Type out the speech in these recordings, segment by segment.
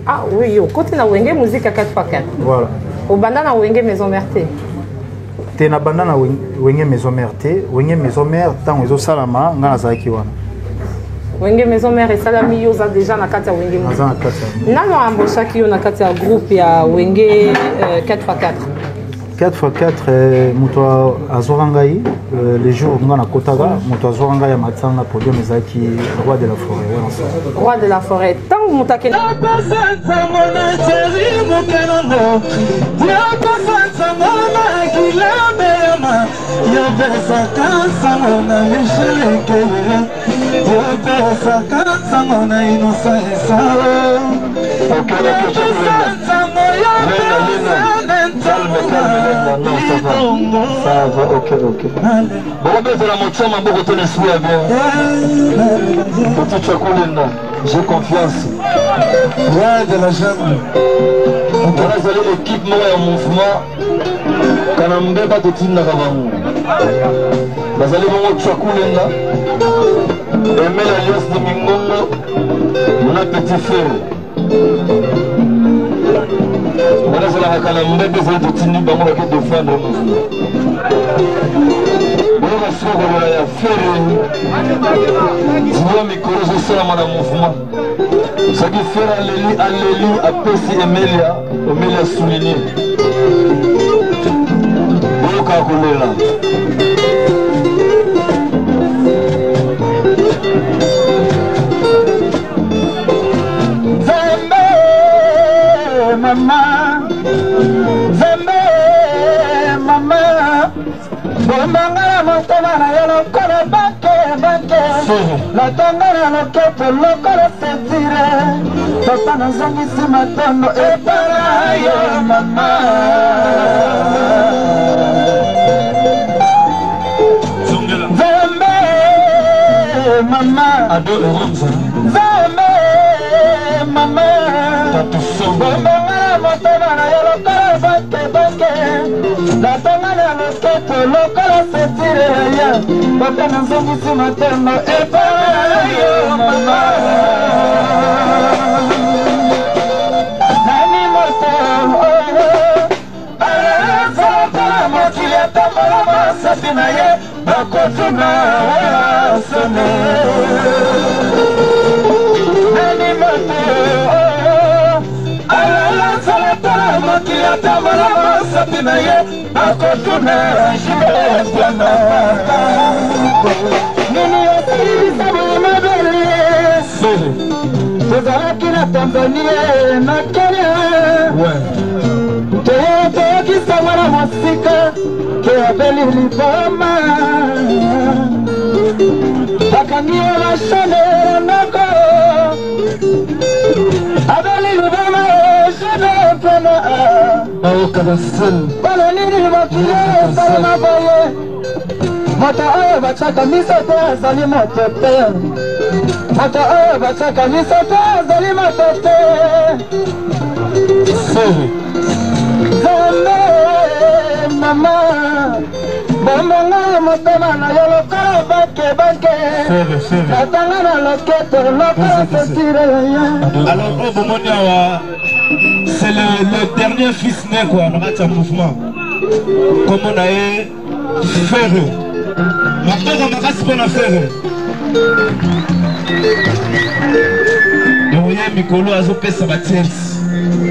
Ah oui, au côté na Wenge musique à 4x4. Voilà. Au banda na Wenge maison mère té. Té na banda na Wenge maison mère té, Wenge maison mère tant ezo salama ngana zaki wana. Wenge maison mère et salami yo za déjà na kati ya Wenge. Maza na kati. Nano amboshaki yo na kati ya groupe ya Wenge 4x4. 4x4 muto azorangai les jours ngana kotaga muto azorangai ya matanga podium ezaki roi de la forêt wana ça. Roi de la forêt. Tant mutake Ça va, ok. J'ai confiance. Ouais, de la jambe. On a l'équipe en mouvement. Quand on me bat de Tina Kavamu. Vous allez voir Tchakoulenda. Aimer l'alliance de Mingongo. On a petit frère. Voilà, c'est la Kalambe, des Antotini, Bango, qui défendent le mouvement. On va se faire tu vois, mes collègues, je sais mon mouvement. Ce qui fait Allélu, Apessi, Emelia souligné. Bon, Kakolela. Maman, Bomanga motema na yo lokola bake la tongana loketo lokola sentire papa nazongisi matondo epara yo mama Veme mama Veme mama Bomanga motema na yo lokola bake la tongana loketo lokola sentire ya papa nazongisi matondo epara yo mama nani moto na ye bakotuna wasone nani moto alala salata mokia tamala masapi na ye bakotuna jibeplana nini yosirisa mabele tozalaki na Tanzania na Kenya toyokisa mwana mosika Abeli Libama Takania la chanera nako Abeli Libama Jene pena Ao kadasen Bala nini makile Salama baye Mata ayo bachaka misote Zali motote Mata ayo bachaka misote Zali motote Zame Mama Bomanga motema na yo lokola bake Natanga na loketo lokola sentire Alors c'est le dernier fils né quoi, on a un mouvement. Comme on a eu Ferre. Maintenant on a rasé pour la Ferre.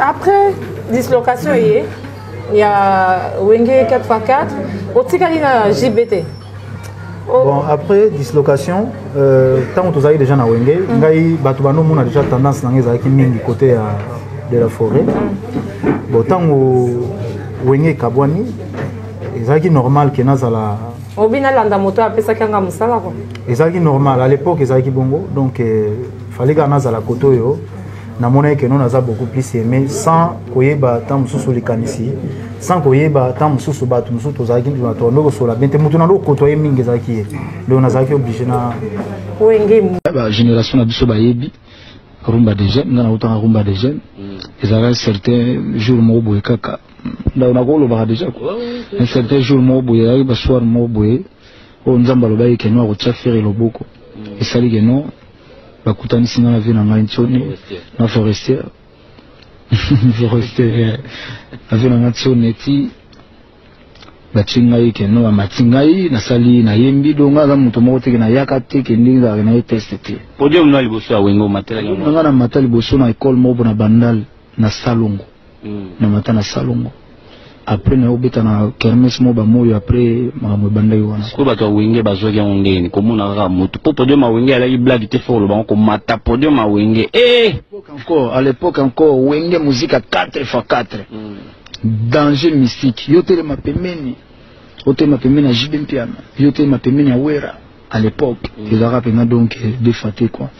Après dislocation il y a Wenge 4x4, au Tikalina JBT. Bon, après dislocation, tant que vous avez déjà na Wenge, on a déjà tendance à mingi côté de la forêt. Bon, tant que Wenge Kabwani, c'est normal que nous allons. Obina landa moto apesa kanga musala ko. C'est normal à l'époque c'est bongo, donc fallait que nous allons koto yo. Na mona que nous avons beaucoup plus aimé sans koyeba tant mususu likanisi sans koyeba tant mususu batu mususu tozaki na tondo so la bente mutu na kotoye mingi zaki le on azaki obligé na Wenge ba génération na biso ba yebi rumba des jeunes na autant rumba des jeunes ils avaient certains jours mo boye kaka na na ko lo ba déjà quoi un certain jour mo boye ba soir mo boye o nzamba lo ba yeke no ko tchafere loboko et sali que non bakutanisi na vie na ngai ntoni na forestière Forestier avec la nation neti batingai ke no matingai na sali na yembi donga za muto moko te na yakate ke ndinga na testete podium na liboso ya wengo matela nga na matali liboso na école moko na bandal na salongo na mata na salongo après na obeta na kermesse mo ba moyo après makambo bandai wana ko bato wenge bazoki ngeni komona kaka mutu po podium ma wenge ala blague te folo ba ko mata podium ma wenge encore à l'époque encore wenge musique à 4x4 danger mystique yote le mapemeni yote mapemeni à JB Piano yote mapemeni à Wera à l'époque les arabes na donc défaté quoi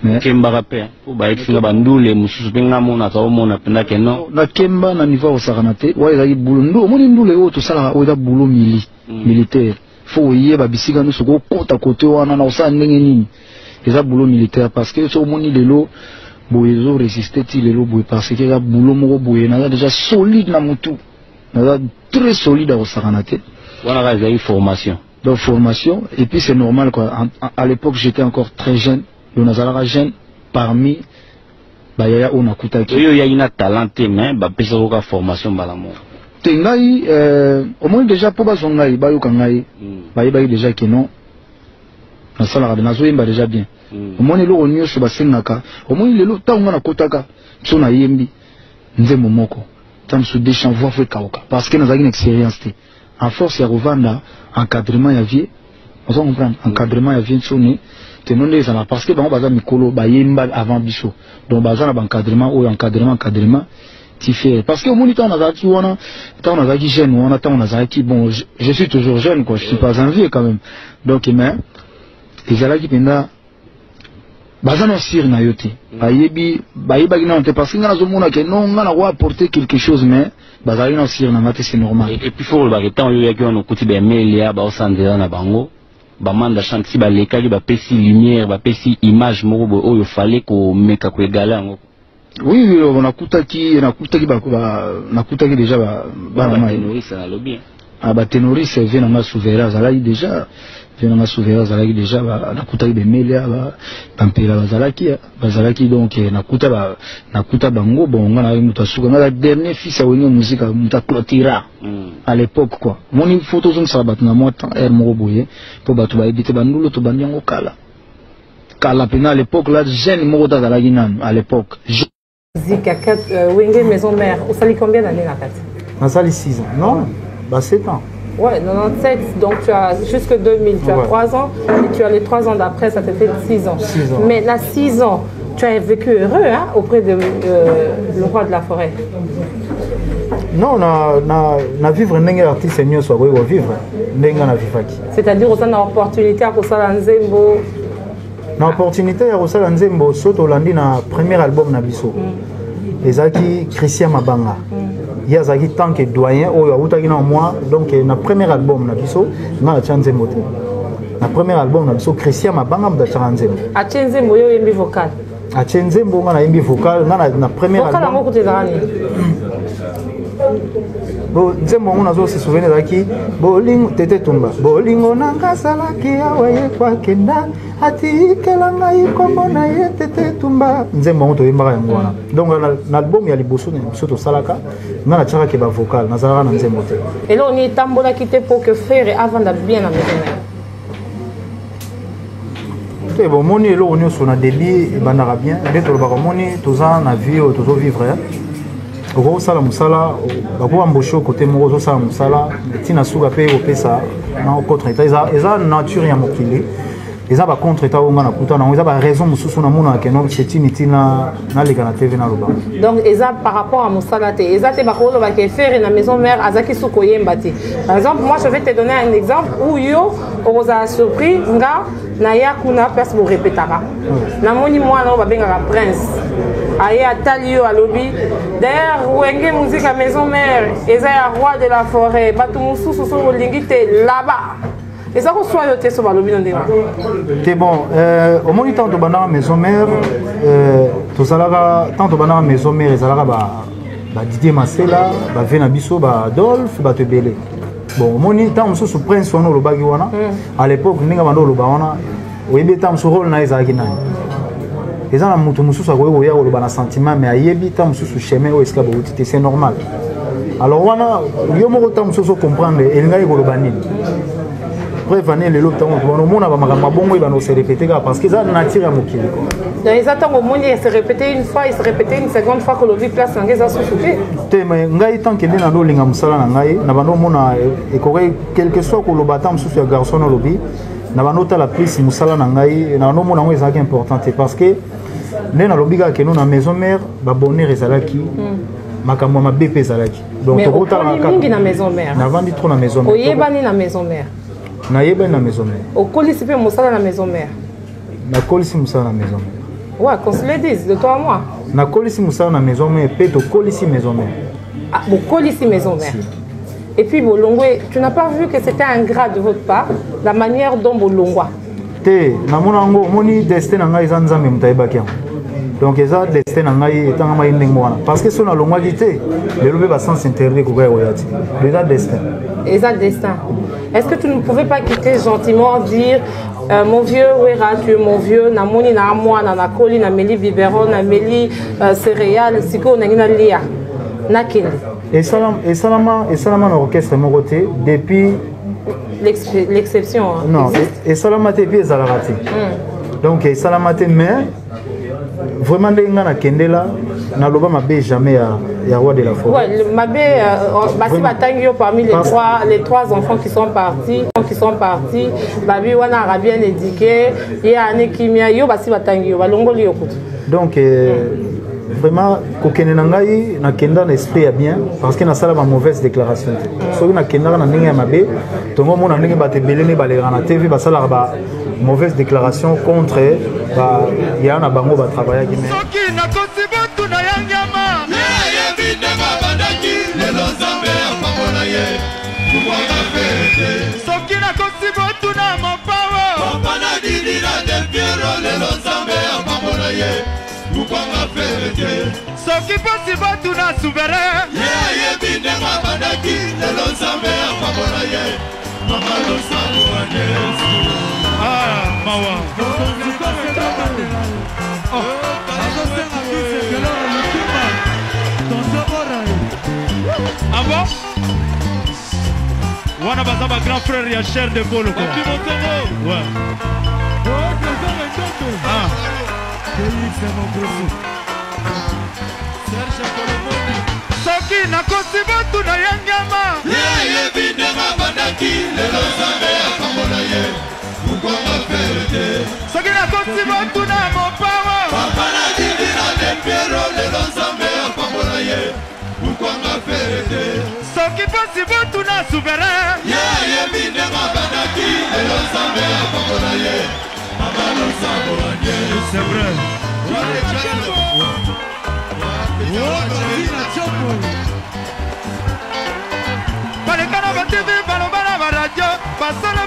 mais kemba rapé pour ba exinga bandule mususu benga mona ta mona penda ke non na kemba na niveau au saranate wa ezaki bulundo moni ndule o to sala o da bulo militaire faut yeba bisika no soko kota kote wana na osala ndenge nini eza bulo militaire parce que so moni lelo boyezo résister ti lelo boye parce que la bulo moko boye na déjà solide na mutu na très solide au saranate wana ga ezaki formation donc formation et puis c'est normal quoi à l'époque j'étais encore très jeune le Nazara jeune parmi Bayaya on a coutaki. Il y a une talenté mais bah pesa ko formation balamo. Tengai au moins déjà pour bazongai bayo kangai bayi déjà que non. Na sala ka nazo yemba déjà bien. Au moins le onyo so basengaka au moins le tango na kotaka so na yembi nzembo moko. Tam su déchan voix fait kaoka parce que nazaki une expérience té. En force ya revanda encadrement ya vie. On comprend encadrement ya vie sonné. Parce que on baza mikolo bayemba avant biso donc baza na encadrement ou encadrement tu fais parce que au moniteur on a zaki wana tant on a zaki jeune on attend on a zaki bon je suis toujours jeune quoi je suis pas un vieux quand même donc mais les zalaki penda baza no sir na yote bayebi na on parce que na zo mona que non on a apporter quelque chose mais baza no sir na mate c'est normal et puis faut le temps yo yaki on kuti be melia ba osandela na bango bamanda chanti ba lekaki ba pesi lumière ba pesi image moko oyo fallait ko meka ko égaler ngo oui on a kutaki déjà ba ténoriste na lobby ba ténoriste vient na souverain zalaki déjà na kutaki be melia ba pampela bazalaki donc na kuta bango bon ngana muta suka na dernier fils a woni musique muta clôtira à l'époque quoi moni photo zone ça bat na moi temps air moko boye pour batu ba ebité bandulo to banyango kala pena à l'époque là jeune moko ta zalaki nan à l'époque Zika Wenge maison mère au sali combien d'années la carte na sali 6 ans non bah 7 ans. Ouais, 97, donc tu as jusque 2000, tu as 3 ans, et tu as les 3 ans d'après, ça te fait 6 ans. 6 ans. Mais là, 6 ans, tu as vécu heureux hein, auprès de le roi de la forêt. Non, na vivre ndenge artiste mieux soit vivre ndenge na vivaki. C'est-à-dire on a une opportunité à kosala nzembo. Na opportunité à kosala nzembo soto landi na premier album na biso. Ezaki Christian Mabanga. Il y a tant que doyen ou autaki na moi donc na premier album na biso na chanzembo te. Na premier album na biso Christian Mabanga mda chanzembo. A chanzembo yo yembi vocal. A chanzembo na yembi vocal na premier album. Vocal ngo kutezani. Bo nzembo on azo se souvenir zaki bolingo tete tumba bolingo nanga salaki awaye kwa kenda ati kelanga ikombo na ye tete tumba nzembo on to yemba yango wana donc na album ya liboso na biso to salaka na na chaka ke ba vocal na zalaka na nzembo te et là on est tambola quitté pour que frère avant de bien la maison. Et bon moni elo on est sur na débit bandara bien d'être le bakomoni toza na vie tozo vivre Oko sala musala bako ambosho côté moko sala musala tina suka pe opesa na contre état eza nature ya mokili eza ba contre état onga na kuta na eza ba raison mususu na mona ke non chetini tina na lega na TV na loba donc eza par rapport à musala te eza te bako lo ba ke faire na maison mère azaki suko yemba te par exemple moi je vais te donner un exemple où yo oza surpris nga na ya kuna personne mo répétera na moni moi na ba benga prince Aïe Talio à lobby. D'ailleurs, Wenge musique à maison mère, Ezaya roi de la forêt, Batumoussou sous l'ingite là-bas. Et ça reçoit le test sur le lobby dans des mois. C'est bon. Au moins, tant de banana maison mère, tout ça là, tant de banana maison mère, et ça là, Didier Masela, Vena Bisso, Adolphe, Tebele. Bon, au moins, tant de sous prince on le baguiwana. À l'époque, nous avons le baguiwana. Oui, mais tant de rôle na Ezaki na. Et ça, il y a un sentiment, mais il y a un chemin où c'est normal. Alors, il y a un peu de comprendre et il y a un peu après, il y a un peu de se répéter parce que ça nature à Mokili. Ils attendent au moins de se répéter une fois, il se répéter une seconde fois que le vie place en guise souffler. Mais ngai tant que na linga musala na ngai na bando mona ekore quelque soit que le batam sous le garçon no lobby na bando ta la prise musala na ngai na no mona ngo ezaki importante parce que né na lobby ka na maison mère ba bonheur ezalaki makambo ma BP ezalaki donc to kota na maison mère na vandi trop na maison mère oyebani na maison mère na yebani na maison mère okolisi pe musala na maison mère na kolisi musala na maison mère. Ouais, qu'on se le dise, de toi à moi. Na kolisi musala na maison mère, peut to kolisi maison mère. Ah, bon, kolisi maison mère. Et puis Bolongwe, tu n'as pas vu que c'était ingrat de votre part, la manière dont Bolongwa. Te, na monango, moni destin na ngai zanzambe mutaibaki. Donc eza destin na ngai etanga mai ndenge wana. Parce que son alongwa dité, le lobe ba sens interdit ko ga oyati. Déjà destin. Eza destin. Est-ce que tu ne pouvais pas quitter gentiment dire mon vieux, Wera, tu es mon vieux, na moni na moi, na koli, na meli biberon, na meli céréales, siko na ngina lia. Na kili. Et salama na orchestre mon côté depuis l'exception. Non, et salama te puis ezalakati. Donc et salama te mais vraiment ndenga na kendela na loba mabe jamais ya roi de la forêt. Ouais, mabe basi batangio parmi les trois enfants qui sont partis, babi wana a bien éduqué, ya ane kimia yo basi batangio balongoli yokutu. Donc vraiment kokene na ngai na kenda na esprit ya bien parce que na sala ba mauvaise déclaration. Soki na kenda na ndenge ya mabe, tongo mona ndenge batebelene balera na TV basala ba mauvaise déclaration contre yana bango ba travailler qui mais soki na kosiba tuna yangama ye bidema bandaki lelo zambe apamola ye kuwanga fete soki na kosiba tuna mapawa opana didi na del piero lelo zambe apamola ye kuwanga fete soki posiba tuna souverain ye bidema bandaki lelo zambe apamola ye mama lo sabu anesu ah mawa ah bon? Wana bazaba grand frère ya cher de Bolo quoi. Ouais. Ah. Soki na kosiba tuna yangama. Ye bidema bandaki lelo zambe akamona ye. Ukonga fete. Soki na kosiba tuna mopawa. Papa na dibina de Piero lelo zambe akamona ye. Ukonga fete. Soki possible tuna souverain. Ye bidema bandaki lelo zambe akamona ye. Mama no sabo anye. C'est vrai. Balekana ba TV balobana ba radio basala